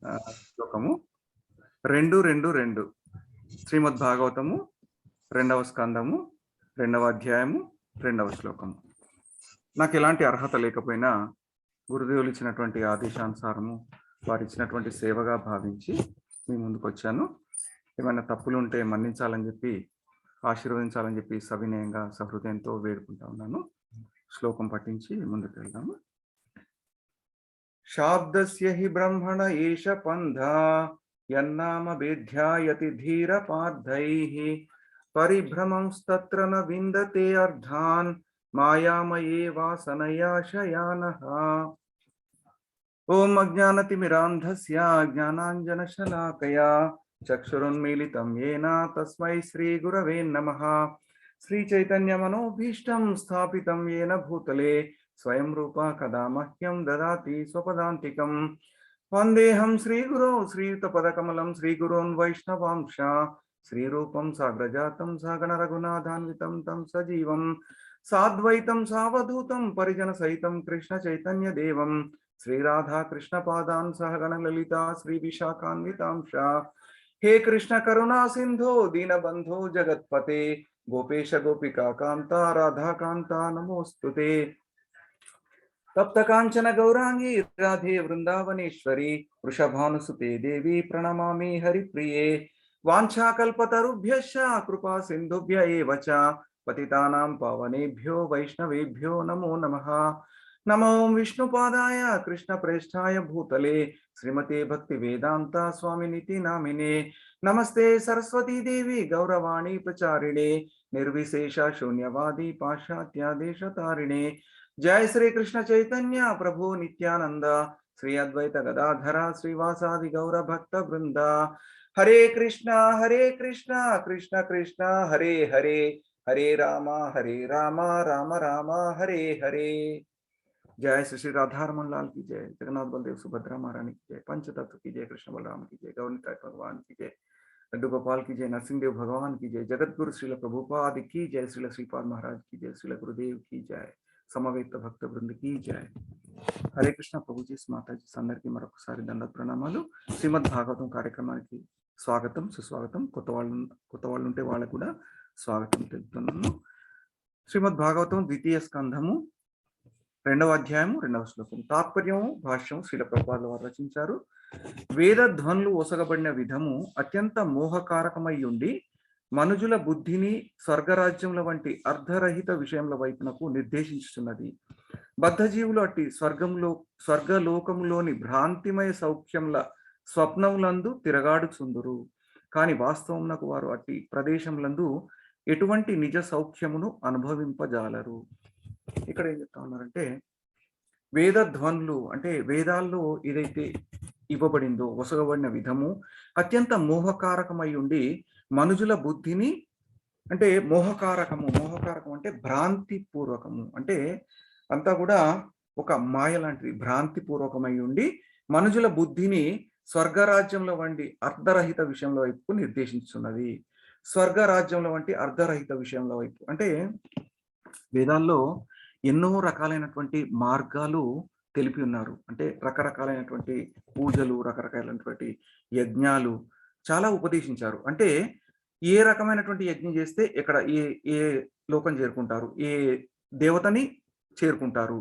శ్లోకము 2:2:2 శ్రీమద్ భాగవతము 2వ స్కందము 2వ అధ్యాయము 2వ శ్లోకము. నాకు ఎలాంటి అర్హత లేకపోయినా గురుదేవులు ఇచ్చినటువంటి ఆదేశానుసారము వారు ఇచ్చినటువంటి సేవగా భావించి మీ ముందుకు వచ్చాను. ఏమైనా తప్పులు ఉంటే మన్నించాలని చెప్పి, ఆశీర్వదించాలని చెప్పి సవినయంగా సహృదయంతో వేడుకుంటా ఉన్నాను. శ్లోకం పఠించి ముందుకు వెళ్దాము. శాబ్దస్య హి బ్రహ్మణ ఏష పంధా యన్నామ వేధ్యాయతి ధీర పార్థైః పరిభ్రమంస్తత్ర న విందతే అర్థాన్ మాయామయే వాసనయా శయానః. ఓం అజ్ఞానతిమిరాంధస్య జ్ఞానాంజనశలాకయా చక్షురున్మీలితం యేన తస్మై శ్రీగురవే నమః. శ్రీచైతన్యమనోభీష్టం స్థాపితం యేన భూతలే స్వయం రూపా కదా మహ్యం దదాతి స్వపదాంతికం. వందేహం శ్రీగురో శ్రీయుతపదకమలం శ్రీగురోన్ వైష్ణవాంశ శ్రీరూపం సాగ్రజాతం సగణ రఘునాథాన్వితం తం సజీవం సాద్వైతం సావధూతం పరిజన సహితం కృష్ణ చైతన్య దేవం శ్రీరాధా కృష్ణ పాదాన్ సహగణ లలిత శ్రీ విశాఖాన్వితాంశ. హే కృష్ణ కరుణా సింధో దీనబంధో జగత్పతే గోపేశ గోపికా కాంత రాధాకాంత నమోస్తుతే. తప్త కాంచన గౌరాంగి రాధే వృందావనేశ్వరి వృషభానుసుతే దేవి ప్రణమామి హరిప్రియే. వాంఛాకల్పతరుభ్యశ్చ కృపా సింధుభ్య ఏవ చ పతితానాం పావనేభ్యో వైష్ణవేభ్యో నమో నమః. నమో విష్ణుపాదాయ కృష్ణ ప్రేష్ఠాయ భూతలే శ్రీమతే భక్తి వేదాంత స్వామినితి నామినే. నమస్తే సరస్వతీ దేవి గౌరవాణి ప్రచారిణే నిర్విశేష శూన్యవాది పాశ్చాత్యాదేశతారిణే. జయ శ్రీ కృష్ణ చైతన్య ప్రభు నిత్యానంద శ్రీ అద్వైత గదాధర శ్రీవాసాది గౌర భక్త బృంద. హరే కృష్ణ కృష్ణ కృష్ణ హరే హరే హరే రామ రామ రామ హరే హరే. जय श्री श्री राधारमन लाल की जय, जगन्नाथ बलदेव सुभद्रा महारानी की जय, पंचतत्व की जय, कृष्ण बलराम की जय, गौरनिताय भगवान की जय, लड्डू गोपाल की जय, नरसिंहदेव भगवान की जय, जगत गुरु श्रील प्रभुपाद की जय, श्रील श्रीपाद महाराज की जय, श्रील गुरुदेव की जय, समवेत भक्त वृंद की जय. हरे कृष्ण ప్రభుజీ మాతాజీ అందరికీ మరొకసారి దండ ప్రణామాలు. శ్రీమద్ భాగవతం కార్యక్రమానికి స్వాగతం సుస్వాగతం. కొత్త వాళ్ళు ఉంటే వాళ్ళకు కూడా స్వాగతం తెలుపుతున్నాను. శ్రీమద్ భాగవతం ద్వితీయ స్కంధము 2వ అధ్యాయము 2వ శ్లోకం. తాత్పర్యము భాష్యం శ్రీల ప్రభుపాదుల వారు రచించారు. వేద ధ్వనులు ఒసగబడిన విధము అత్యంత మోహకారకమై ఉండి మనుజుల బుద్ధిని స్వర్గరాజ్యముల వంటి అర్ధరహిత విషయముల వైపునకు నిర్దేశించుతున్నది. బద్ధజీవులు అట్టి స్వర్గలోకములోని భ్రాంతిమయ సౌఖ్యముల స్వప్నములందు తిరగాడుచుందురు. కాని వాస్తవమునకు వారు అట్టి ప్రదేశములందు ఎటువంటి నిజ సౌఖ్యమును అనుభవింపజాలరు. ఇక్కడ ఏం చెప్తా ఉన్నారంటే, వేద ధ్వనులు అంటే వేదాల్లో ఏదైతే ఇవ్వబడిందో ఒసగబడిన విధము అత్యంత మోహకారకమై ఉండి మనుజుల బుద్ధిని అంటే మోహకారకం అంటే భ్రాంతి పూర్వకము, అంటే అంతా కూడా ఒక మాయ లాంటిది, భ్రాంతి పూర్వకమై ఉండి మనుజుల బుద్ధిని స్వర్గరాజ్యంలో వంటి అర్ధరహిత విషయంలో వైపు నిర్దేశించున్నది. స్వర్గరాజ్యంలో వంటి అర్ధరహిత విషయంలో వైపు అంటే వేదాల్లో ఎన్నో రకాలైనటువంటి మార్గాలు తెలిపి ఉన్నారు. అంటే రకరకాలైనటువంటి పూజలు, రకరకాలైనటువంటి యజ్ఞాలు చాలా ఉపదేశించారు. అంటే ఏ రకమైనటువంటి యజ్ఞం చేస్తే ఎక్కడ ఏ లోకం చేరుకుంటారు, ఏ దేవతని చేరుకుంటారు,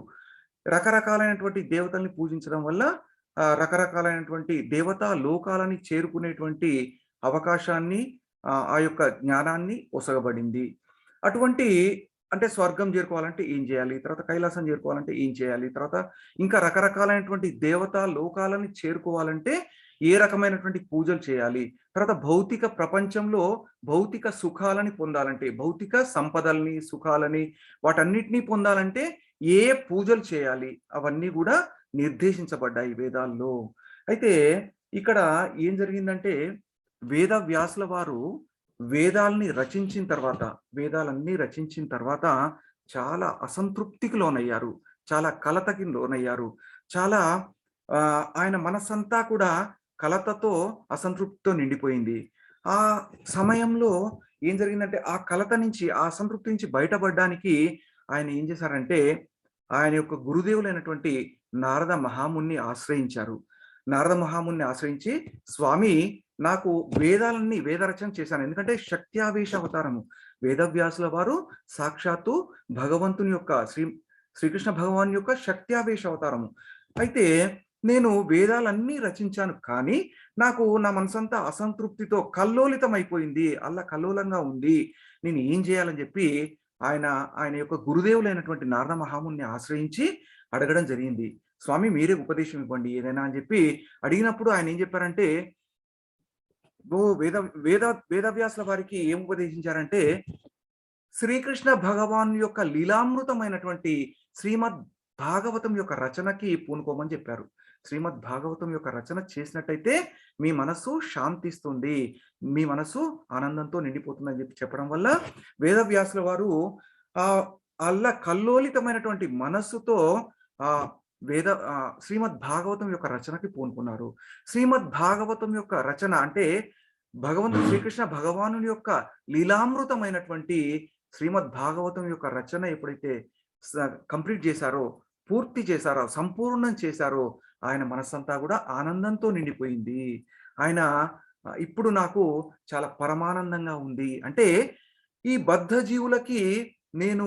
రకరకాలైనటువంటి దేవతల్ని పూజించడం వల్ల రకరకాలైనటువంటి దేవతా లోకాలని చేరుకునేటువంటి అవకాశాన్ని ఆ యొక్క జ్ఞానాన్ని ఒసగబడింది. అటువంటి అంటే స్వర్గం చేరుకోవాలంటే ఏం చేయాలి, తర్వాత కైలాసం చేరుకోవాలంటే ఏం చేయాలి, తర్వాత ఇంకా రకరకాలైనటువంటి దేవతా లోకాలని చేరుకోవాలంటే ఏ రకమైనటువంటి పూజలు చేయాలి, తర్వాత భౌతిక ప్రపంచంలో భౌతిక సుఖాలని పొందాలంటే, భౌతిక సంపదల్ని సుఖాలని వాటన్నిటినీ పొందాలంటే ఏ పూజలు చేయాలి, అవన్నీ కూడా నిర్దేశించబడ్డాయి వేదాల్లో. అయితే ఇక్కడ ఏం జరిగిందంటే, వేద వ్యాసుల వారు వేదాలన్నీ రచించిన తర్వాత చాలా అసంతృప్తికి లోనయ్యారు, చాలా కలతకి లోనయ్యారు. చాలా ఆయన మనస్సంతా కూడా కలతతో అసంతృప్తితో నిండిపోయింది. ఆ సమయంలో ఏం జరిగిందంటే, ఆ కలత నుంచి ఆ అసంతృప్తి నుంచి బయటపడడానికి ఆయన ఏం చేశారంటే, ఆయన యొక్క గురుదేవులైనటువంటి నారద మహాముని ఆశ్రయించారు. నారద మహాముని ఆశ్రయించి, స్వామి నాకు వేదరచన చేశాను. ఎందుకంటే శక్త్యావేశ అవతారము. వేదవ్యాసుల వారు సాక్షాత్తు భగవంతుని యొక్క శ్రీకృష్ణ భగవాన్ యొక్క శక్త్యావేశ అవతారము. అయితే నేను వేదాలన్నీ రచించాను, కానీ నాకు నా మనసంతా అసంతృప్తితో కల్లోలితమైపోయింది, కల్లోలంగా ఉంది. నేను ఏం చేయాలని చెప్పి ఆయన యొక్క గురుదేవులైనటువంటి నారద మహాముని ఆశ్రయించి అడగడం జరిగింది. స్వామి మీరే ఉపదేశం ఇవ్వండి ఏదైనా అని చెప్పి అడిగినప్పుడు ఆయన ఏం చెప్పారంటే, వేదవ్యాసుల వారికి ఏం ఉపదేశించారంటే, శ్రీకృష్ణ భగవాన్ యొక్క లీలామృతమైనటువంటి శ్రీమద్ భాగవతం యొక్క రచనకి పూనుకోమని చెప్పారు. శ్రీమద్ భాగవతం యొక్క రచన చేసినట్టయితే మీ మనస్సు శాంతిస్తుంది, మీ మనస్సు ఆనందంతో నిండిపోతుందని చెప్పడం వల్ల వేదవ్యాసుల వారు కల్లోలితమైనటువంటి మనస్సుతో శ్రీమద్ భాగవతం యొక్క రచనకి పూనుకున్నారు. శ్రీమద్ భాగవతం యొక్క రచన అంటే భగవంతుడు శ్రీకృష్ణ భగవాను యొక్క లీలామృతమైనటువంటి శ్రీమద్ భాగవతం యొక్క రచన ఎప్పుడైతే కంప్లీట్ చేశారో, పూర్తి చేశారో, సంపూర్ణం చేశారో, ఆయన మనస్సంతా కూడా ఆనందంతో నిండిపోయింది. ఆయన ఇప్పుడు నాకు చాలా పరమానందంగా ఉంది. అంటే ఈ బద్ధ జీవులకి నేను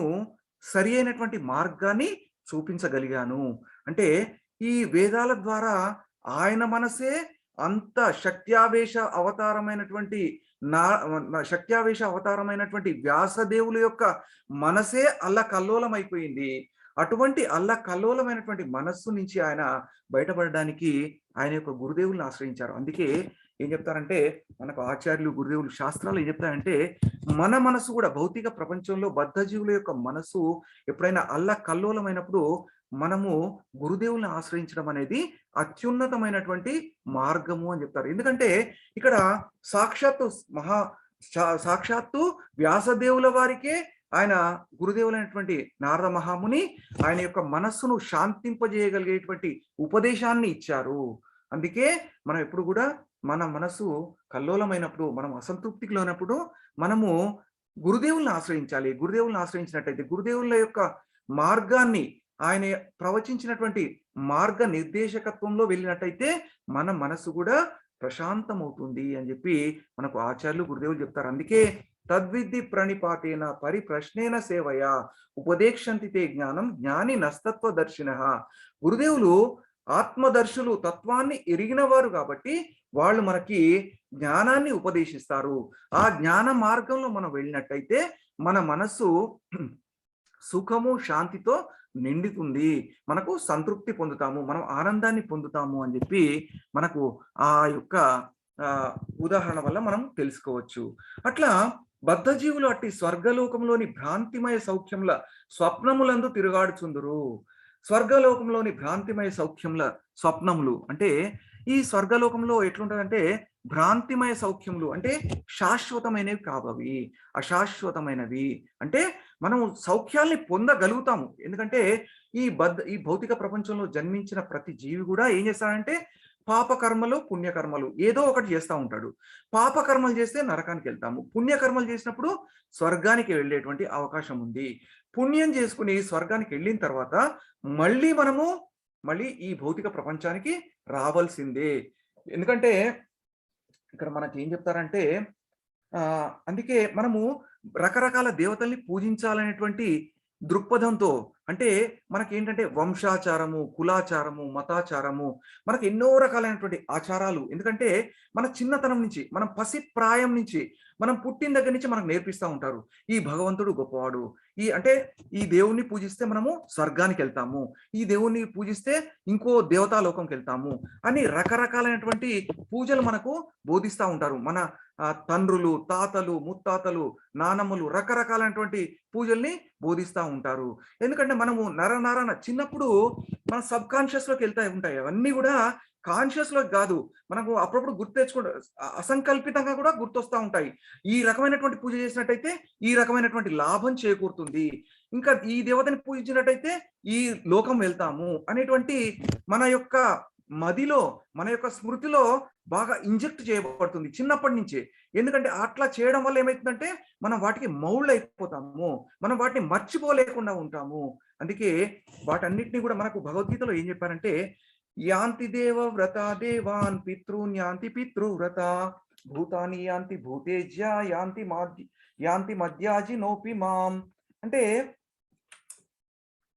సరి అయినటువంటి మార్గాన్ని చూపించగలిగాను. అంటే ఈ వేదాల ద్వారా ఆయన మనసే అంత శక్త్యావేశ అవతారమైనటువంటి వ్యాసదేవుల యొక్క మనసే కల్లోలమైపోయింది. అటువంటి కల్లోలమైనటువంటి మనస్సు నుంచి ఆయన బయటపడడానికి ఆయన యొక్క గురుదేవుల్ని ఆశ్రయించారు. అందుకే ఏం చెప్తారంటే, మనకు ఆచార్యులు గురుదేవులు శాస్త్రాలు ఏం చెప్తారంటే, మన మనసు కూడా భౌతిక ప్రపంచంలో బద్ధజీవుల యొక్క మనసు ఎప్పుడైనా కల్లోలమైనప్పుడు మనము గురుదేవుల్ని ఆశ్రయించడం అనేది అత్యున్నతమైనటువంటి మార్గము అని చెప్తారు. ఎందుకంటే ఇక్కడ సాక్షాత్తు వ్యాసదేవుల వారికే ఆయన గురుదేవులైనటువంటి నారద మహాముని ఆయన యొక్క మనస్సును శాంతింపజేయగలిగేటువంటి ఉపదేశాన్ని ఇచ్చారు. అందుకే మనం ఎప్పుడు కూడా మన మనసు కల్లోలమైనప్పుడు, మనం అసంతృప్తికి లోనప్పుడు మనము గురుదేవుల్ని ఆశ్రయించాలి. గురుదేవుల్ని ఆశ్రయించినట్టయితే, గురుదేవుల యొక్క మార్గాన్ని, ఆయన ప్రవచించినటువంటి మార్గ నిర్దేశకత్వంలో వెళ్ళినట్టయితే మన మనసు కూడా ప్రశాంతమవుతుంది అని చెప్పి మనకు ఆచార్యులు గురుదేవులు చెప్తారు. అందుకే తద్విద్ధి ప్రణిపాతేన పరిప్రశ్నేన సేవయ ఉపదేక్షంతి తే జ్ఞానం జ్ఞాని నస్తత్వ దర్శిన. గురుదేవులు ఆత్మదర్శులు, తత్వాన్ని ఎరిగిన వారు కాబట్టి వాళ్ళు మనకి జ్ఞానాన్ని ఉపదేశిస్తారు. ఆ జ్ఞాన మార్గంలో మనం వెళ్ళినట్టయితే మన మనస్సు సుఖము, శాంతితో నిండుతుంది, మనకు సంతృప్తి పొందుతాము, మనం ఆనందాన్ని పొందుతాము అని చెప్పి మనకు ఆ యొక్క ఉదాహరణ వల్ల మనం తెలుసుకోవచ్చు. అట్లా బద్ధజీవులు అట్టి స్వర్గలోకంలోని భ్రాంతిమయ సౌఖ్యముల స్వప్నములందు తిరుగాడుచుందురు. స్వర్గలోకంలోని భ్రాంతిమయ సౌఖ్యముల స్వప్నములు అంటే, ఈ స్వర్గలోకంలో ఎట్లుంటదంటే భ్రాంతిమయ సౌఖ్యములు అంటే శాశ్వతమైనవి కావవి, అశాశ్వతమైనవి. అంటే మనం సౌఖ్యాల్ని పొందగలుగుతాము. ఎందుకంటే ఈ భౌతిక ప్రపంచంలో జన్మించిన ప్రతి జీవి కూడా ఏం చేస్తాడంటే పాపకర్మలు, పుణ్యకర్మలు ఏదో ఒకటి చేస్తూ ఉంటాడు. పాపకర్మలు చేస్తే నరకానికి వెళ్తాము, పుణ్యకర్మలు చేసినప్పుడు స్వర్గానికి వెళ్ళేటువంటి అవకాశం ఉంది. పుణ్యం చేసుకుని స్వర్గానికి వెళ్ళిన తర్వాత మళ్ళీ ఈ భౌతిక ప్రపంచానికి రావాల్సిందే. ఎందుకంటే ఇక్కడ మనకి ఏం చెప్తారంటే, అందుకే మనము రకరకాల దేవతల్ని పూజించాలనేటువంటి దృక్పథంతో, అంటే మనకేంటంటే వంశాచారము, కులాచారము, మతాచారము, మనకు ఎన్నో రకాలైనటువంటి ఆచారాలు. ఎందుకంటే మన చిన్నతనం నుంచి, మనం పసిప్రాయం నుంచి, మనం పుట్టిన దగ్గర నుంచి మనకు నేర్పిస్తూ ఉంటారు, ఈ భగవంతుడు గొప్పవాడు, ఈ దేవుణ్ణి పూజిస్తే మనము స్వర్గానికి వెళ్తాము, ఈ దేవుణ్ణి పూజిస్తే ఇంకో దేవతాలోకంకి వెళ్తాము అని రకరకాలైనటువంటి పూజలు మనకు బోధిస్తూ ఉంటారు. మన తండ్రులు, తాతలు, ముత్తాతలు, నానమ్మలు రకరకాలైనటువంటి పూజల్ని బోధిస్తూ ఉంటారు. ఎందుకంటే మనము నరనారాయణ చిన్నప్పుడు మన సబ్ కాన్షియస్ లోకి వెళ్తా ఉంటాయి. అవన్నీ కూడా కాన్షియస్ లోకి కాదు, మనకు అప్పుడప్పుడు గుర్తు తెచ్చుకుంటా, అసంకల్పితంగా కూడా గుర్తొస్తూ ఉంటాయి. ఈ రకమైనటువంటి పూజ చేసినట్టయితే ఈ రకమైనటువంటి లాభం చేకూరుతుంది, ఇంకా ఈ దేవతని పూజించినట్టయితే ఈ లోకం వెళ్తాము అనేటువంటి మన యొక్క మదిలో, మన యొక్క స్మృతిలో బాగా ఇంజెక్ట్ చేయబడుతుంది చిన్నప్పటి నుంచే. ఎందుకంటే అట్లా చేయడం వల్ల ఏమవుతుందంటే మనం వాటికి మౌళ్ళు అయిపోతాము, మనం వాటిని మర్చిపోలేకుండా ఉంటాము. అందుకే వాటన్నిటిని కూడా మనకు భగవద్గీతలో ఏం చెప్పారంటే, యాంతి దేవవ్రతా దేవాన్ పితॄన్ యాంతి పితృవ్రత భూతాని యాంతి భూతేజ్య యాంతి మధ్యాజి నోపి మాం. అంటే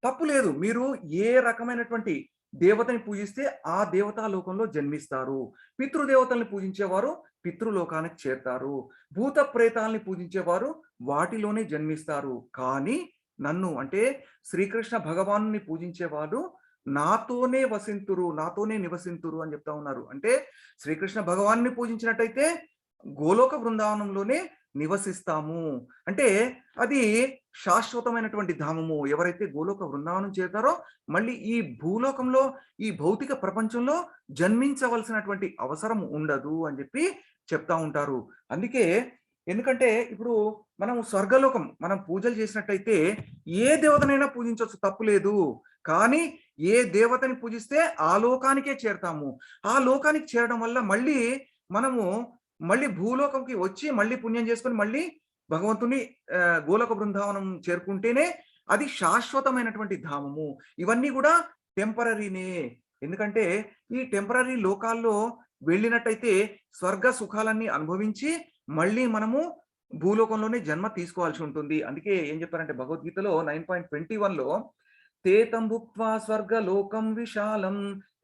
తప్పు లేదు. మీరు ఏ రకమైనటువంటి దేవతని పూజిస్తే ఆ దేవతా లోకంలో జన్మిస్తారు. పితృదేవతల్ని పూజించేవారు పితృలోకానికి చేరుతారు. భూత ప్రేతాలని పూజించేవారు వాటిలోనే జన్మిస్తారు. కానీ నన్ను అంటే శ్రీకృష్ణ భగవాను పూజించేవాడు నాతోనే వసింతురు, నాతోనే నివసింతురు అని చెప్తా ఉన్నారు. అంటే శ్రీకృష్ణ భగవాన్ని పూజించినట్టయితే గోలోక బృందావనంలోనే నివసిస్తాము. అంటే అది శాశ్వతమైనటువంటి ధామము. ఎవరైతే గోలోక బృందావనం చేరుతారో మళ్ళీ ఈ భూలోకంలో ఈ భౌతిక ప్రపంచంలో జన్మించవలసినటువంటి అవసరం ఉండదు అని చెప్పి చెప్తా ఉంటారు. అందుకే ఎందుకంటే ఇప్పుడు మనం స్వర్గలోకం మనం పూజలు చేసినట్టయితే ఏ దేవతనైనా పూజించవచ్చు, తప్పు లేదు. కానీ ఏ దేవతని పూజిస్తే ఆ లోకానికే చేరతాము. ఆ లోకానికి చేరడం వల్ల మళ్ళీ భూలోకంకి వచ్చి మళ్ళీ పుణ్యం చేసుకొని మళ్ళీ భగవంతుని గోలోక బృందావనం చేరుకుంటేనే అది శాశ్వతమైనటువంటి ధామము. ఇవన్నీ కూడా టెంపరరీనే. ఎందుకంటే ఈ టెంపరరీ లోకాల్లో వెళ్ళినట్టయితే స్వర్గ సుఖాలన్నీ అనుభవించి మళ్ళీ మనము భూలోకంలోనే జన్మ తీసుకోవాల్సి ఉంటుంది. అందుకే ఏం చెప్పారంటే భగవద్గీతలో 9.21లో తేతం భుక్త్వా స్వర్గలోకం విశాలం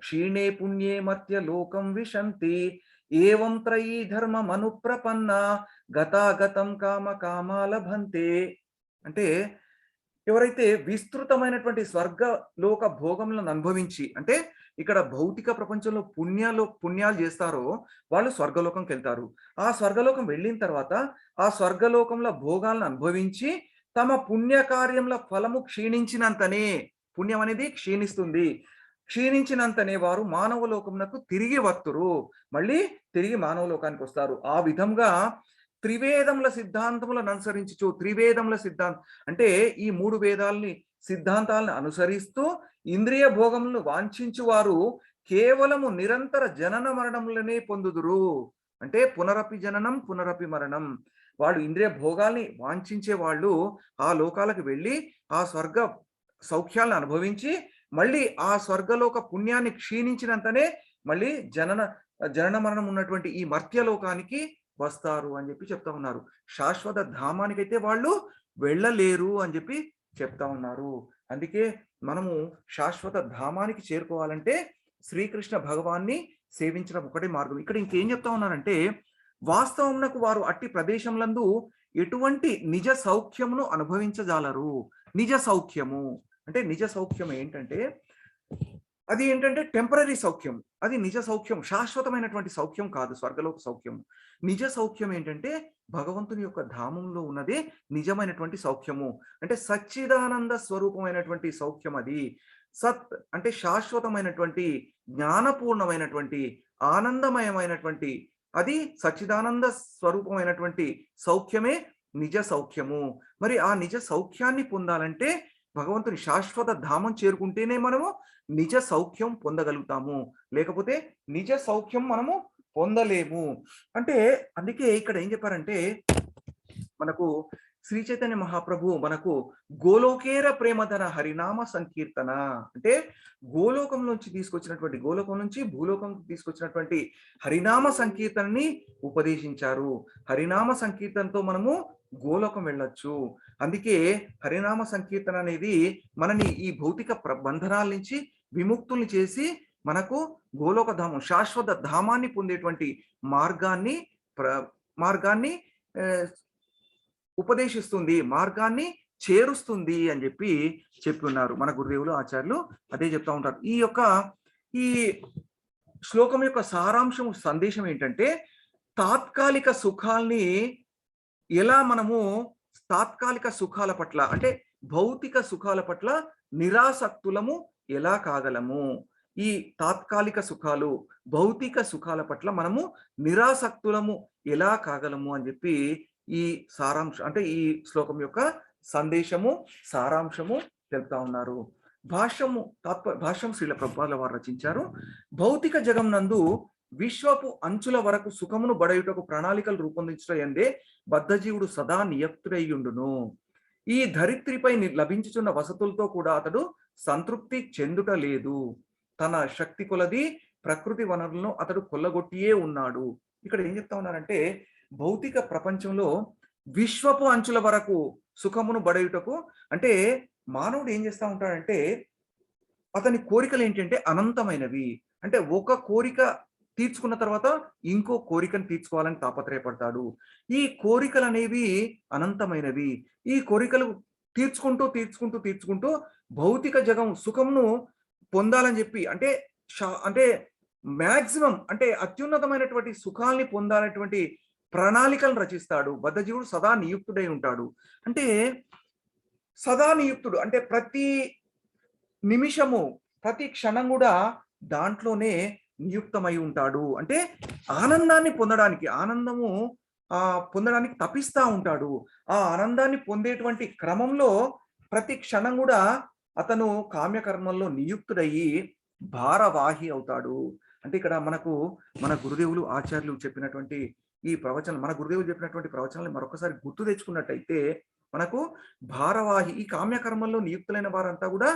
క్షీణే పుణ్యే మర్త్య లోకం విశంతి ఏవం త్రయీ ధర్మమనుప్రపన్న గతాగతం కామ కామాలభంతే. అంటే ఎవరైతే విస్తృతమైనటువంటి స్వర్గలోక భోగములను అనుభవించి అంటే ఇక్కడ భౌతిక ప్రపంచంలో పుణ్యాలు చేస్తారో వాళ్ళు స్వర్గలోకంకి వెళ్తారు. ఆ స్వర్గలోకం వెళ్ళిన తర్వాత ఆ స్వర్గలోకంలో భోగాలను అనుభవించి తమ పుణ్య కార్యముల ఫలము క్షీణించినంతనే, పుణ్యం అనేది క్షీణిస్తుంది, క్షీణించినంతనే వారు మానవ లోకమునకు తిరిగి వత్తురు, మళ్ళీ తిరిగి మానవ లోకానికి వస్తారు. ఆ విధంగా త్రివేదముల సిద్ధాంతములను అనుసరించు, త్రివేదముల సిద్ధాంతం అంటే ఈ 3 వేదాలని సిద్ధాంతాలను అనుసరిస్తూ ఇంద్రియ భోగములను వాంఛించు వారు కేవలము నిరంతర జనన మరణములనే పొందుదురు. అంటే పునరపి జననం పునరపి మరణం. వాళ్ళు ఇంద్రియ భోగాల్ని వాంఛించే వాళ్ళు ఆ లోకాలకు వెళ్ళి ఆ స్వర్గ సౌఖ్యాలను అనుభవించి మళ్ళీ ఆ స్వర్గలోక పుణ్యాన్ని క్షీణించినంతనే మళ్ళీ జనన మరణం ఉన్నటువంటి ఈ మర్త్యలోకానికి వస్తారు అని చెప్పి చెప్తా ఉన్నారు. శాశ్వత ధామానికైతే వాళ్ళు వెళ్ళలేరు అని చెప్పి చెప్తా ఉన్నారు. అందుకే మనము శాశ్వత ధామానికి చేరుకోవాలంటే శ్రీకృష్ణ భగవాన్ని సేవించడం ఒకటే మార్గం. ఇక్కడ ఇంకేం చెప్తా ఉన్నారంటే వాస్తవమునకు వారు అట్టి ప్రదేశంలందు ఎటువంటి నిజ సౌఖ్యమును అనుభవించజాలరు. నిజ సౌఖ్యము అంటే నిజ సౌఖ్యం ఏంటంటే అది ఏంటంటే టెంపరరీ సౌఖ్యం. అది నిజ సౌఖ్యం, శాశ్వతమైనటువంటి సౌఖ్యం కాదు. స్వర్గలోక సౌఖ్యం, నిజ సౌఖ్యం ఏంటంటే భగవంతుని యొక్క ధామంలో ఉన్నదే నిజమైనటువంటి సౌఖ్యము. అంటే సచ్చిదానంద స్వరూపమైనటువంటి సౌఖ్యం అది. సత్ అంటే శాశ్వతమైనటువంటి జ్ఞానపూర్ణమైనటువంటి ఆనందమయమైనటువంటి అది సచ్చిదానంద స్వరూపమైనటువంటి సౌఖ్యమే నిజ సౌఖ్యము. మరి ఆ నిజ సౌఖ్యాన్ని పొందాలంటే భగవంతుని శాశ్వత ధామం చేరుకుంటేనే మనము నిజ సౌఖ్యం పొందగలుగుతాము, లేకపోతే నిజ సౌఖ్యం మనము పొందలేము. అంటే అందుకే ఇక్కడ ఏం చెప్పారంటే మనకు శ్రీ చైతన్య మహాప్రభు మనకు గోలోకేర ప్రేమధన హరినామ సంకీర్తన అంటే గోలోకం నుంచి భూలోకం తీసుకొచ్చినటువంటి హరినామ సంకీర్తనని ఉపదేశించారు. హరినామ సంకీర్తనతో మనము గోలోకం వెళ్ళొచ్చు. అందుకే హరినామ సంకీర్తన అనేది మనని ఈ భౌతిక బంధనాల నుంచి విముక్తుల్ని చేసి మనకు గోలోక ధామం శాశ్వత ధామాన్ని పొందేటువంటి మార్గాన్ని ఉపదేశిస్తుంది, మార్గాన్ని చేరుస్తుంది అని చెప్పి ఉన్నారు మన గురుదేవులు ఆచార్యులు. అదే చెప్తా ఉంటారు. ఈ శ్లోకం యొక్క సారాంశం సందేశం ఏంటంటే తాత్కాలిక సుఖాల్ని ఎలా మనము తాత్కాలిక సుఖాల పట్ల అంటే భౌతిక సుఖాల పట్ల నిరాసక్తులము ఎలా కాగలము. ఈ తాత్కాలిక సుఖాలు భౌతిక సుఖాల పట్ల మనము నిరాసక్తులము ఎలా కాగలము అని చెప్పి ఈ సారాంశం అంటే ఈ శ్లోకం యొక్క సందేశము సారాంశము తెలుపుతా ఉన్నారు. భాష్యం శ్రీల ప్రభుపాదుల వారు రచించారు. భౌతిక జగం నందు విశ్వపు అంచుల వరకు సుఖమును బడయుటకు ప్రణాళికలు రూపొందించడం ఎందే బద్ధజీవుడు సదా నియక్తుడయ్యుండును. ఈ ధరిత్రిపై లభించుచున్న వసతులతో కూడా అతడు సంతృప్తి చెందుట లేదు. తన శక్తి కొలది ప్రకృతి వనరులను అతడు కొల్లగొట్టియే ఉన్నాడు. ఇక్కడ ఏం చెప్తా ఉన్నారంటే భౌతిక ప్రపంచంలో విశ్వపు అంచుల వరకు సుఖమును బడయుటకు, అంటే మానవుడు ఏం చేస్తా ఉంటాడంటే అతని కోరికలు ఏంటంటే అనంతమైనవి. అంటే ఒక కోరిక తీర్చుకున్న తర్వాత ఇంకో కోరికను తీర్చుకోవాలని తాపత్రయపడతాడు. ఈ కోరికలు అనేవి అనంతమైనవి. ఈ కోరికలు తీర్చుకుంటూ తీర్చుకుంటూ తీర్చుకుంటూ భౌతిక జగం సుఖంను పొందాలని చెప్పి, అంటే మాక్సిమం అంటే అత్యున్నతమైనటువంటి సుఖాల్ని పొందాలనేటువంటి ప్రణాళికలను రచిస్తాడు. బద్ధజీవుడు సదా నియుక్తుడై ఉంటాడు. అంటే సదా నియుక్తుడు అంటే ప్రతి నిమిషము ప్రతి క్షణం కూడా దాంట్లోనే నియుక్తమై ఉంటాడు. అంటే ఆనందాన్ని పొందడానికి, పొందడానికి తపిస్తా ఉంటాడు. ఆ ఆనందాన్ని పొందేటువంటి క్రమంలో ప్రతి క్షణం కూడా అతను కామ్యకర్మల్లో నియుక్తుడయ్యి భారవాహి అవుతాడు. అంటే ఇక్కడ మనకు మన గురుదేవులు ఆచార్యులు చెప్పినటువంటి ఈ ప్రవచనం, మన గురుదేవులు చెప్పినటువంటి ప్రవచనాలను మరొకసారి గుర్తు తెచ్చుకున్నట్టయితే మనకు భారవాహి, ఈ కామ్యకర్మల్లో నియుక్తులైన వారంతా కూడా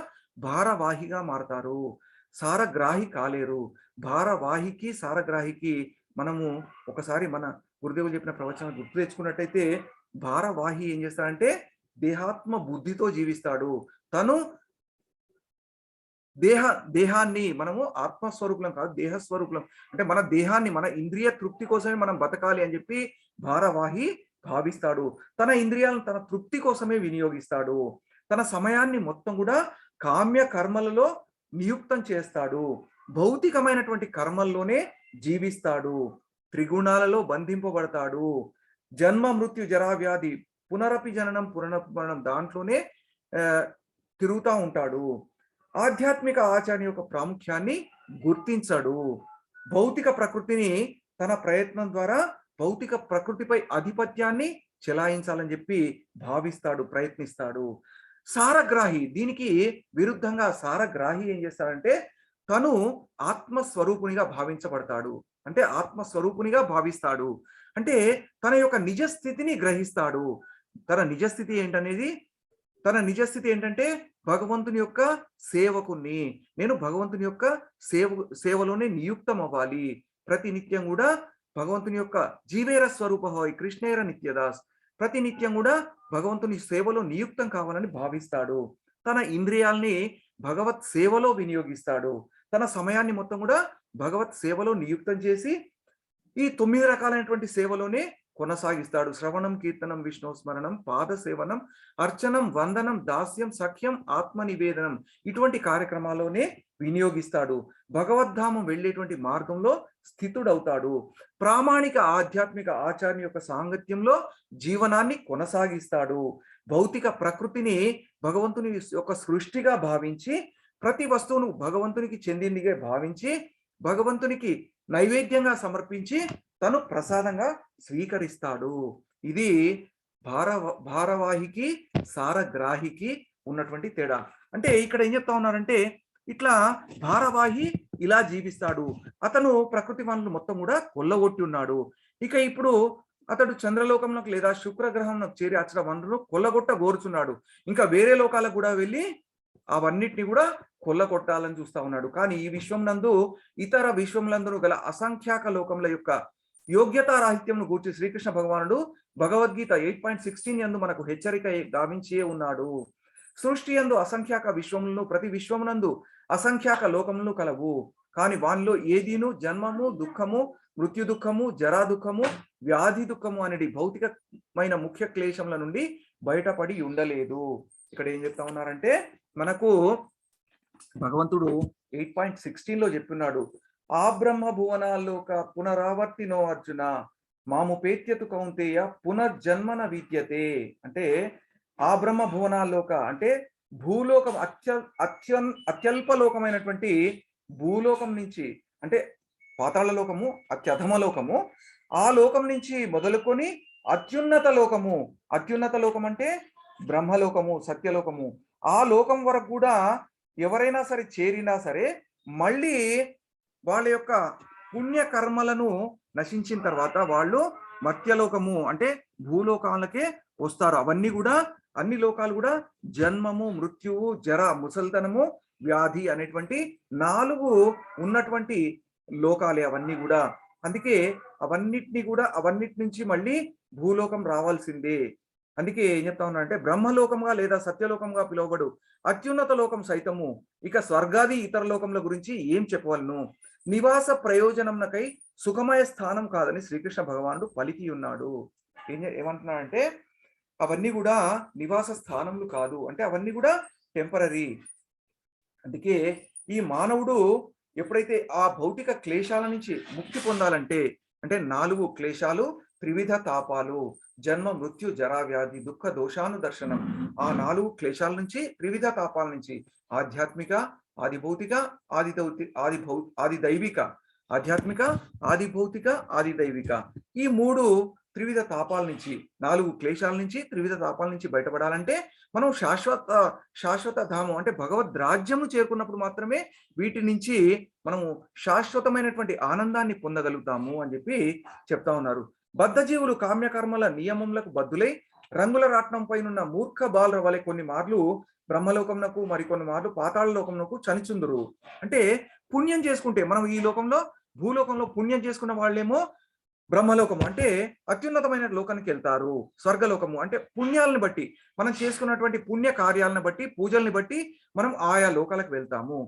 భారవాహిగా మారతారు. సారగ్రాహి కాలేరు. భారవాహికి సారగ్రాహికి మనము ఒకసారి మన గురుదేవులు చెప్పిన ప్రవచనం గుర్తు తెచ్చుకున్నట్టయితే భారవాహి ఏం చేస్తాడంటే దేహాత్మ బుద్ధితో జీవిస్తాడు. తను దేహాన్ని మనము ఆత్మస్వరూపులం కాదు, దేహస్వరూపులం. అంటే మన దేహాన్ని మన ఇంద్రియ తృప్తి కోసమే మనం బతకాలి అని చెప్పి భారవాహి భావిస్తాడు. తన ఇంద్రియాలను తన తృప్తి కోసమే వినియోగిస్తాడు. తన సమయాన్ని మొత్తం కూడా కామ్య కర్మలలో నియుక్తం చేస్తాడు. భౌతికమైనటువంటి కర్మల్లోనే జీవిస్తాడు. త్రిగుణాలలో బంధింపబడతాడు. జన్మ మృత్యు జరా వ్యాధి పునరపి జననం పునరపి దాంట్లోనే తిరుగుతూ ఉంటాడు. ఆధ్యాత్మిక ఆచార్య యొక్క ప్రాముఖ్యాన్ని గుర్తించడు. భౌతిక ప్రకృతిని తన ప్రయత్నం ద్వారా భౌతిక ప్రకృతిపై ఆధిపత్యాన్ని చెలాయించాలని చెప్పి భావిస్తాడు, ప్రయత్నిస్తాడు. సారగ్రాహి, దీనికి విరుద్ధంగా సారగ్రాహి ఏం చేస్తాడంటే తను ఆత్మస్వరూపునిగా భావించబడతాడు. అంటే ఆత్మస్వరూపునిగా భావిస్తాడు. అంటే తన యొక్క నిజస్థితిని గ్రహిస్తాడు. తన నిజస్థితి ఏంటంటే భగవంతుని యొక్క సేవకుని, నేను భగవంతుని యొక్క సేవలోనే నియుక్తం అవ్వాలి. ప్రతి నిత్యం కూడా భగవంతుని యొక్క జీవేర స్వరూప హోయ్ కృష్ణేర నిత్యదాస్, ప్రతి నిత్యం కూడా భగవంతుని సేవలో నియుక్తం కావాలని భావిస్తాడు. తన ఇంద్రియాల్ని భగవత్ సేవలో వినియోగిస్తాడు. తన సమయాన్ని మొత్తం కూడా భగవత్ సేవలో నియుక్తం చేసి ఈ 9 రకాలైనటువంటి సేవలోనే కొనసాగిస్తాడు. శ్రవణం, కీర్తనం, విష్ణు స్మరణం, పాద సేవనం, అర్చనం, వందనం, దాస్యం, సఖ్యం, ఆత్మ నివేదనం, ఇటువంటి కార్యక్రమాల్లోనే వినియోగిస్తాడు. భగవద్ధామం వెళ్ళేటువంటి మార్గంలో స్థితుడవుతాడు. ప్రామాణిక ఆధ్యాత్మిక ఆచార్య యొక్క సాంగత్యంలో జీవనాన్ని కొనసాగిస్తాడు. భౌతిక ప్రకృతిని భగవంతుని యొక్క సృష్టిగా భావించి ప్రతి వస్తువును భగవంతునికి చెందిందిగా భావించి భగవంతునికి నైవేద్యంగా సమర్పించి తను ప్రసాదంగా స్వీకరిస్తాడు. ఇది భారవాహికి సారగ్రాహికి ఉన్నటువంటి తేడా. అంటే ఇక్కడ ఏం చెప్తా ఉన్నారంటే ఇట్లా భారవాహి ఇలా జీవిస్తాడు. అతను ప్రకృతి వనరులు మొత్తం కూడా కొల్లగొట్టి ఉన్నాడు. ఇక ఇప్పుడు అతడు చంద్రలోకంలోకి లేదా శుక్రగ్రహంలో చేరి అచ్చట వనరులను కొల్లగొట్ట గోరుచున్నాడు. ఇంకా వేరే లోకాలకు కూడా వెళ్ళి అవన్నిటిని కూడా కొల్లగొట్టాలని చూస్తా ఉన్నాడు. కానీ ఈ విశ్వం నందు ఇతర విశ్వములందు గల అసంఖ్యాక లోకముల యొక్క యోగ్యతారాహిత్యంను గూర్చి శ్రీకృష్ణ భగవానుడు భగవద్గీత 8.16 యందు మనకు హెచ్చరిక గావించే ఉన్నాడు. సృష్టి యందు అసంఖ్యాక విశ్వములను ప్రతి విశ్వమునందు అసంఖ్యాక లోకములను కలవు. కానీ వానిలో ఏదీను జన్మము, దుఃఖము, మృత్యు దుఃఖము, జరా దుఃఖము, వ్యాధి దుఃఖము అనేది భౌతికమైన ముఖ్య క్లేశముల నుండి బయటపడి ఉండలేదు. ఇక్కడ ఏం చెప్తా ఉన్నారంటే మనకు భగవంతుడు 8.16 చెప్తున్నాడు, ఆ బ్రహ్మ భువనాల్లోక పునరావర్తినో అర్జున మాముపేత్యతు కౌంతేయ పునర్జన్మన విద్యతే. అంటే ఆ బ్రహ్మ భువనాల్లోక అంటే భూలోకం అత్యల్పలోకమైనటువంటి భూలోకం నుంచి, అంటే పాతాళ లోకము అత్యధమ లోకము, ఆ లోకం నుంచి మొదలుకొని అత్యున్నత లోకం అంటే బ్రహ్మలోకము, సత్యలోకము, ఆ లోకం వరకు కూడా ఎవరైనా సరే చేరినా సరే మళ్ళీ వాళ్ళ యొక్క పుణ్యకర్మలను నశించిన తర్వాత వాళ్ళు మత్యలోకము అంటే భూలోకాలకే వస్తారు. అవన్నీ కూడా అన్ని లోకాలు కూడా జన్మము, మృత్యువు, జర, ముసల్తనము, వ్యాధి అనేటువంటి 4 ఉన్నటువంటి లోకాలే అవన్నీ కూడా. అందుకే అవన్నిటి నుంచి మళ్ళీ భూలోకం రావాల్సిందే. అందుకే ఏం చెప్తా ఉన్నా అంటే బ్రహ్మలోకంగా లేదా సత్యలోకంగా పిలువబడు అత్యున్నత లోకం సైతము ఇక స్వర్గాది ఇతర లోకముల గురించి ఏం చెప్పవలను. నివాస ప్రయోజనంకై సుఖమయ స్థానం కాదని శ్రీకృష్ణ భగవానుడు పలికి ఉన్నాడు. ఏమంటున్నాడంటే అవన్నీ కూడా నివాస స్థానములు కాదు, అంటే అవన్నీ కూడా టెంపరరీ. అందుకే ఈ మానవుడు ఎప్పుడైతే ఆ భౌతిక క్లేశాల నుంచి ముక్తి పొందాలంటే, అంటే 4 క్లేశాలు, త్రివిధ తాపాలు, జన్మ, మృత్యు, జరా, వ్యాధి, దుఃఖ, దోషాను దర్శనం, ఆ 4 క్లేశాల నుంచి, త్రివిధ తాపాల నుంచి, ఆధ్యాత్మిక, ఆది భౌతిక, ఆది దైవిక, ఆధ్యాత్మిక, ఆది భౌతిక, ఆది దైవిక, ఈ 3 త్రివిధ తాపాల నుంచి, 4 క్లేశాల నుంచి, త్రివిధ తాపాల నుంచి బయటపడాలంటే మనం శాశ్వత ధామం అంటే భగవద్ రాజ్యము చేరుకున్నప్పుడు మాత్రమే వీటి నుంచి మనము శాశ్వతమైనటువంటి ఆనందాన్ని పొందగలుగుతాము అని చెప్పి చెప్తా ఉన్నారు. బద్ధజీవులు కామ్యకర్మల నియమములకు బద్దులై రంగుల రాట్నం పైనున్న మూర్ఖ బాలుర వలె కొన్ని మార్లు బ్రహ్మలోకమునకు, మరికొన్ని మార్లు పాతాళ లోకమునకు చనిచుందురు. అంటే పుణ్యం చేసుకుంటే మనం ఈ లోకంలో భూలోకంలో పుణ్యం చేసుకున్న వాళ్ళేమో బ్రహ్మలోకము అంటే అత్యున్నతమైన లోకానికి వెళ్తారు. స్వర్గలోకము అంటే పుణ్యాలను బట్టి, మనం చేసుకున్నటువంటి పుణ్య కార్యాలను బట్టి, పూజల్ని బట్టి మనం ఆయా లోకాలకు వెళ్తాము.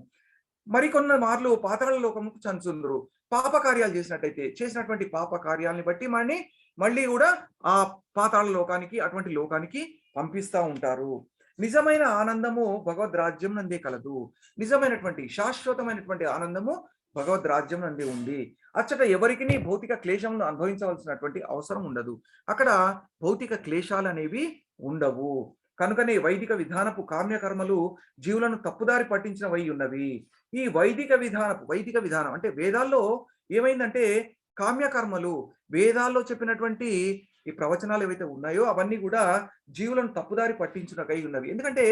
మరికొన్ని మార్లు పాతాళ లోకముకు చంచుందరు. పాప కార్యాలు చేసినటువంటి పాప కార్యాలని బట్టి మళ్ళీ కూడా ఆ పాతాళ లోకానికి, అటువంటి లోకానికి పంపిస్తూ ఉంటారు. నిజమైన ఆనందము భగవద్ రాజ్యం నందే కలదు. నిజమైనటువంటి శాశ్వతమైనటువంటి ఆనందము భగవద్ రాజ్యం నందే ఉంది. అచ్చట ఎవరికి భౌతిక క్లేశమును అనుభవించవలసినటువంటి అవసరం ఉండదు. అక్కడ భౌతిక క్లేశాలు అనేవి ఉండవు. కనుకనే వైదిక విధానపు కామ్యకర్మలు జీవులను తప్పుదారి పట్టించినవై ఉన్నవి. ఈ వైదిక విధానం అంటే వేదాల్లో ఏమైందంటే కామ్యకర్మలు, వేదాల్లో చెప్పినటువంటి ఈ ప్రవచనాలు ఏవైతే ఉన్నాయో అవన్నీ కూడా జీవులను తప్పుదారి పట్టించునకై ఉన్నవి. ఎందుకంటే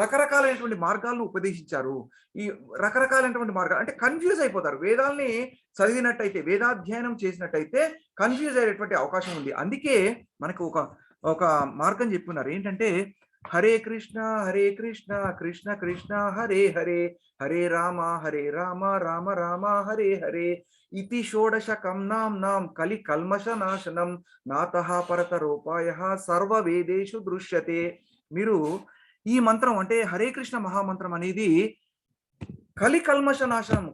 రకరకాలైనటువంటి మార్గాలను ఉపదేశించారు. ఈ రకరకాలైనటువంటి మార్గాలు అంటే కన్ఫ్యూజ్ అయిపోతారు. వేదాల్ని చదివినట్టయితే, వేదాధ్యయనం చేసినట్టయితే కన్ఫ్యూజ్ అయ్యేటువంటి అవకాశం ఉంది. అందుకే మనకు ఒక మార్గం చెప్పున్నారు. ఏంటంటే హరే కృష్ణ కృష్ణ కృష్ణ హరే హరే, హరే రామ రామ రామ హరే హరే, ఇతి షోడశకం నాం కలి కల్మష నాశనం నాతః పరతరోపాయః సర్వ వేదేషు దృశ్యతే. మీరు ఈ మంత్రం అంటే హరే కృష్ణ మహామంత్రం అనేది కలి కల్మష నాశనం,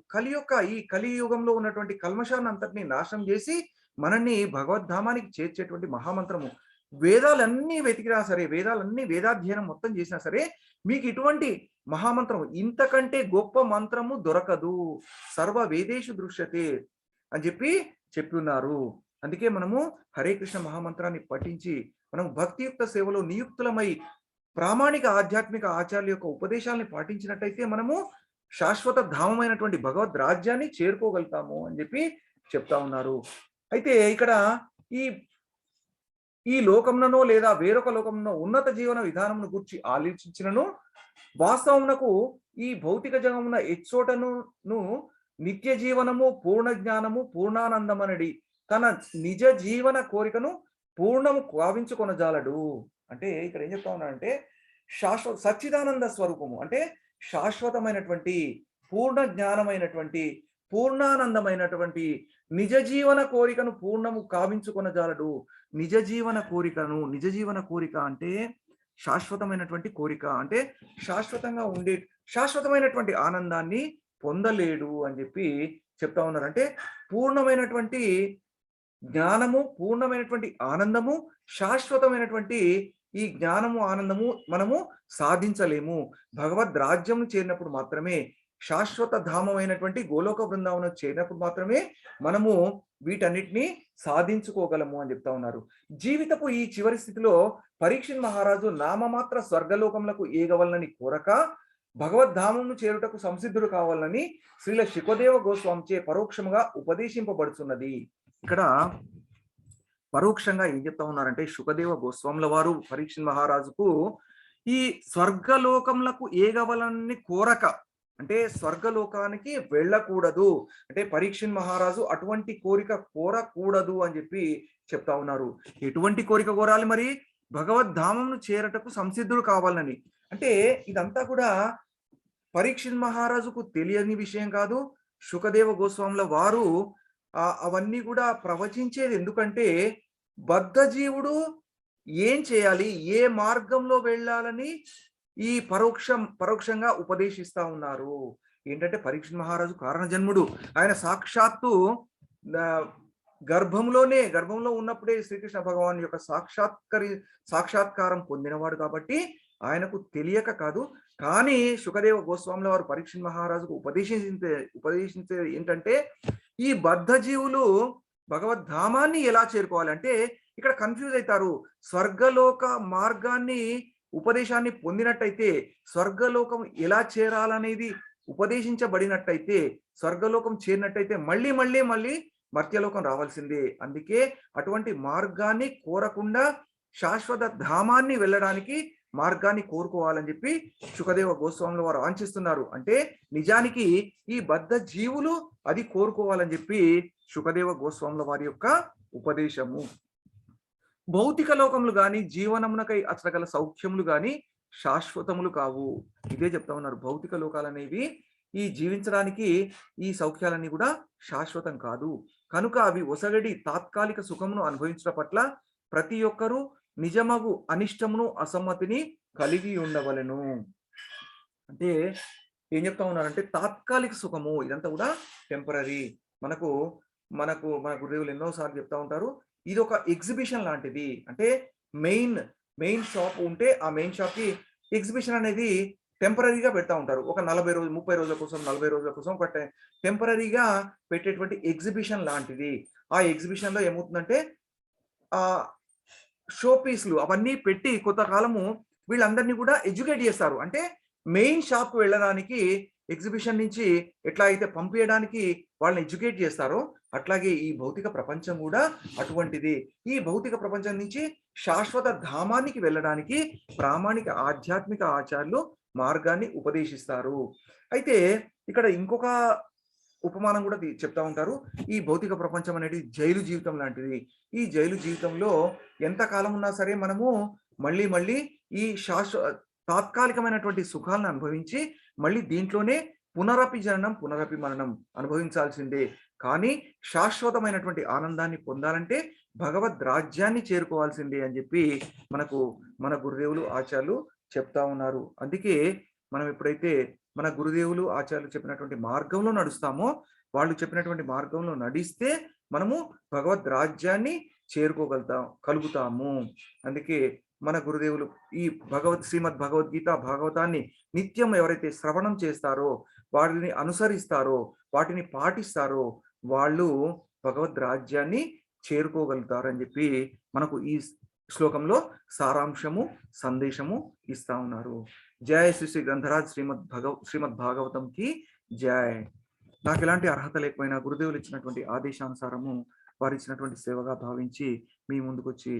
ఈ కలియుగంలో ఉన్నటువంటి కల్మషాన్ని అంతటిని నాశనం చేసి మనల్ని భగవద్ధామానికి చేర్చేటువంటి మహామంత్రము. వేదాలన్నీ వెతికినా సరే, వేదాధ్యయనం మొత్తం చేసినా సరే మీకు ఇటువంటి మహామంత్రం, ఇంతకంటే గొప్ప మంత్రము దొరకదు. సర్వ వేదేషు దృశ్యతే అని చెప్పి ఉన్నారు. అందుకే మనము హరే కృష్ణ మహామంత్రాన్ని పఠించి మనం భక్తియుక్త సేవలో నియుక్తులమై ప్రామాణిక ఆధ్యాత్మిక ఆచార్యుల యొక్క ఉపదేశాలని పాటించినట్టయితే మనము శాశ్వత ధామమైనటువంటి భగవద్ రాజ్యాన్ని చేరుకోగలుగుతాము అని చెప్పి చెప్తా ఉన్నారు. అయితే ఇక్కడ ఈ లోకమునో లేదా వేరొక లోకమునో ఉన్నత జీవన విధానమును గురించి ఆలోచించినను వాస్తవమునకు ఈ భౌతిక జగమున ఎచ్చోటను నిత్య జీవనము, పూర్ణ జ్ఞానము, పూర్ణానందమనడి తన నిజ జీవన కోరికను పూర్ణము కావించుకొనజాలడు. అంటే ఇక్కడ ఏం చెప్తా ఉన్నాడంటే సచ్చిదానంద స్వరూపము అంటే శాశ్వతమైనటువంటి, పూర్ణ జ్ఞానమైనటువంటి, పూర్ణానందమైనటువంటి నిజ జీవన కోరికను పూర్ణము కావించుకొనజాలడు. నిజ జీవన కోరిక అంటే శాశ్వతమైనటువంటి కోరిక, అంటే శాశ్వతంగా ఉండే శాశ్వతమైనటువంటి ఆనందాన్ని పొందలేడు అని చెప్పి చెప్తా ఉన్నారు. అంటే పూర్ణమైనటువంటి జ్ఞానము, పూర్ణమైనటువంటి ఆనందము, శాశ్వతమైనటువంటి ఈ జ్ఞానము, ఆనందము మనము సాధించలేము. భగవద్ రాజ్యం చేరినప్పుడు మాత్రమే, శాశ్వత ధామమైనటువంటి గోలోక బృందావనం చేరినప్పుడు మాత్రమే మనము వీటన్నిటిని సాధించుకోగలము అని చెప్తా ఉన్నారు. జీవితపు ఈ చివరి స్థితిలో పరీక్షిత్ మహారాజు నామమాత్ర స్వర్గలోకములకు ఏగవలనని కోరక భగవద్ధామమును చేరుటకు సంసిద్ధుడు కావాలని శ్రీల శుకదేవ గోస్వామిచే పరోక్షముగా ఉపదేశింపబడుతున్నది. ఇక్కడ పరోక్షంగా ఏం చెప్తా ఉన్నారంటే శుకదేవ గోస్వాముల వారు పరీక్షిత్ మహారాజుకు ఈ స్వర్గలోకములకు ఏగవలనని కోరక, అంటే స్వర్గలోకానికి వెళ్ళకూడదు, అంటే పరీక్షిత్ మహారాజు అటువంటి కోరిక కోరకూడదు అని చెప్పి చెప్తా ఉన్నారు. ఎటువంటి కోరిక కోరాలి మరి? భగవద్ధామంను చేరటకు సంసిద్ధుడు కావాలని. అంటే ఇదంతా కూడా పరీక్షిత్ మహారాజుకు తెలియని విషయం కాదు. శుకదేవ గోస్వాముల వారు అవన్నీ కూడా ప్రవచించేది ఎందుకంటే బద్ధజీవుడు ఏం చేయాలి, ఏ మార్గంలో వెళ్ళాలని ఈ పరోక్షంగా ఉపదేశిస్తా ఉన్నారు. ఏంటంటే పరీక్షిత్ మహారాజు కారణ జన్ముడు. ఆయన సాక్షాత్తు గర్భంలో ఉన్నప్పుడే శ్రీకృష్ణ భగవాన్ యొక్క సాక్షాత్కారం పొందినవాడు కాబట్టి ఆయనకు తెలియక కాదు. కానీ శుకదేవ గోస్వాముల వారు పరీక్షిత్ మహారాజుకు ఉపదేశించే ఏంటంటే ఈ బద్ధజీవులు భగవద్ధామాన్ని ఎలా చేరుకోవాలి అంటే ఇక్కడ కన్ఫ్యూజ్ అవుతారు. స్వర్గలోక మార్గాన్ని ఉపదేశాన్ని పొందినట్టయితే స్వర్గలోకం ఎలా చేరాలనేది ఉపదేశించబడినట్టయితే స్వర్గలోకం చేరినట్టయితే మళ్ళీ మర్త్యలోకం రావాల్సిందే. అందుకే అటువంటి మార్గాన్ని కోరకుండా శాశ్వత ధామాన్ని వెళ్ళడానికి మార్గాన్ని కోరుకోవాలని చెప్పి శుకదేవ గోస్వాముల వారు ఆంక్షిస్తున్నారు. అంటే నిజానికి ఈ బద్ధ జీవులు అది కోరుకోవాలని చెప్పి శుకదేవ గోస్వాముల వారి యొక్క ఉపదేశము. భౌతిక లోకములు గాని జీవనమునకై అచగల సౌఖ్యములు గాని శాశ్వతములు కావు. ఇదే చెప్తా ఉన్నారు. భౌతిక లోకాలు అనేవి ఈ జీవించడానికి ఈ సౌఖ్యాలన్నీ కూడా శాశ్వతం కాదు. కనుక అవి ఒసగడి తాత్కాలిక సుఖమును అనుభవించడం పట్ల ప్రతి ఒక్కరూ నిజమగు అనిష్టమును అసమ్మతిని కలిగి ఉండవలెను. అంటే ఏం చెప్తా ఉన్నారంటే తాత్కాలిక సుఖము ఇదంతా కూడా టెంపరరీ. మనకు మన గురుదేవులు ఎన్నోసార్లు చెప్తా ఉంటారు, ఇది ఒక ఎగ్జిబిషన్ లాంటిది. అంటే మెయిన్ షాప్ ఉంటే ఆ మెయిన్ షాప్ కి ఎగ్జిబిషన్ అనేది టెంపరరీగా పెడతా ఉంటారు. ఒక 40 రోజులు 30 రోజుల కోసం 40 రోజుల కోసం ఒక టెంపరరీగా పెట్టేటువంటి ఎగ్జిబిషన్ లాంటిది. ఆ ఎగ్జిబిషన్ లో ఏమవుతుందంటే ఆ షో పీస్లు అవన్నీ పెట్టి కొంతకాలము వీళ్ళందరినీ కూడా ఎడ్యుకేట్ చేస్తారు. అంటే మెయిన్ షాప్ కు వెళ్ళడానికి ఎగ్జిబిషన్ నుంచి ఎట్లా అయితే పంపించడానికి వాళ్ళని ఎడ్యుకేట్ చేస్తారో అట్లాగే ఈ భౌతిక ప్రపంచం కూడా అటువంటిది. ఈ భౌతిక ప్రపంచం నుంచి శాశ్వత ధామానికి వెళ్ళడానికి ప్రామాణిక ఆధ్యాత్మిక ఆచార్యులు మార్గాన్ని ఉపదేశిస్తారు. అయితే ఇక్కడ ఇంకొక ఉపమానం కూడా చెప్తా ఉంటారు. ఈ భౌతిక ప్రపంచం అనేది జైలు జీవితం లాంటిది. ఈ జైలు జీవితంలో ఎంత కాలం ఉన్నా సరే మనము మళ్ళీ ఈ తాత్కాలికమైనటువంటి సుఖాలను అనుభవించి మళ్ళీ దీంట్లోనే పునరపి జననం పునరపి మరణం అనుభవించాల్సిందే. కానీ శాశ్వతమైనటువంటి ఆనందాన్ని పొందాలంటే భగవద్ రాజ్యాన్ని చేరుకోవాల్సిందే అని చెప్పి మన గురుదేవులు ఆచార్యులు చెప్తా ఉన్నారు. అందుకే మనం ఎప్పుడైతే మన గురుదేవులు ఆచార్యులు చెప్పినటువంటి మార్గంలో నడుస్తామో, వాళ్ళు చెప్పినటువంటి మార్గంలో నడిస్తే మనము భగవద్ రాజ్యాన్ని కలుగుతాము. అందుకే మన గురుదేవులు ఈ శ్రీమద్ భగవద్గీత భాగవతాన్ని నిత్యం ఎవరైతే శ్రవణం చేస్తారో, వాటిని అనుసరిస్తారో, వాటిని పాటిస్తారో వాళ్ళు భగవద్ రాజ్యాన్ని చేరుకోగలుగుతారని చెప్పి మనకు ఈ శ్లోకంలో సారాంశము సందేశము ఇస్తా ఉన్నారు. జయ శ్రీ గ్రంథరాజ్ శ్రీమద్ భాగవతంకి జయ. నాకు ఎలాంటి అర్హత లేకపోయినా గురుదేవులు ఇచ్చినటువంటి ఆదేశానుసారము వారు ఇచ్చినటువంటి సేవగా భావించి మీ ముందుకు వచ్చి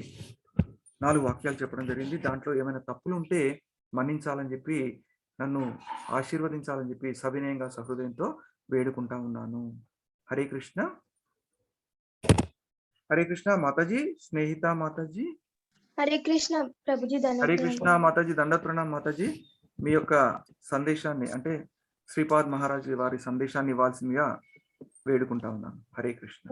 4 వాక్యాలు చెప్పడం జరిగింది. దాంట్లో ఏమైనా తప్పులు ఉంటే మన్నించాలని చెప్పి నన్ను ఆశీర్వదించాలని చెప్పి సవినయంగా సహృదయంతో వేడుకుంటా ఉన్నాను. హరే కృష్ణ. హరే కృష్ణ మాతాజీ. స్నేహిత మాతాజీ. హరే కృష్ణ ప్రభుజీ. హరే కృష్ణ మాతాజీ. దండత్ ప్రణామ్ మాతాజీ. మీ యొక్క సందేశాన్ని అంటే శ్రీపాద్ మహారాజ్ వారి సందేశాన్ని ఇవ్వాల్సిందిగా వేడుకుంటా ఉన్నాను. హరే కృష్ణ.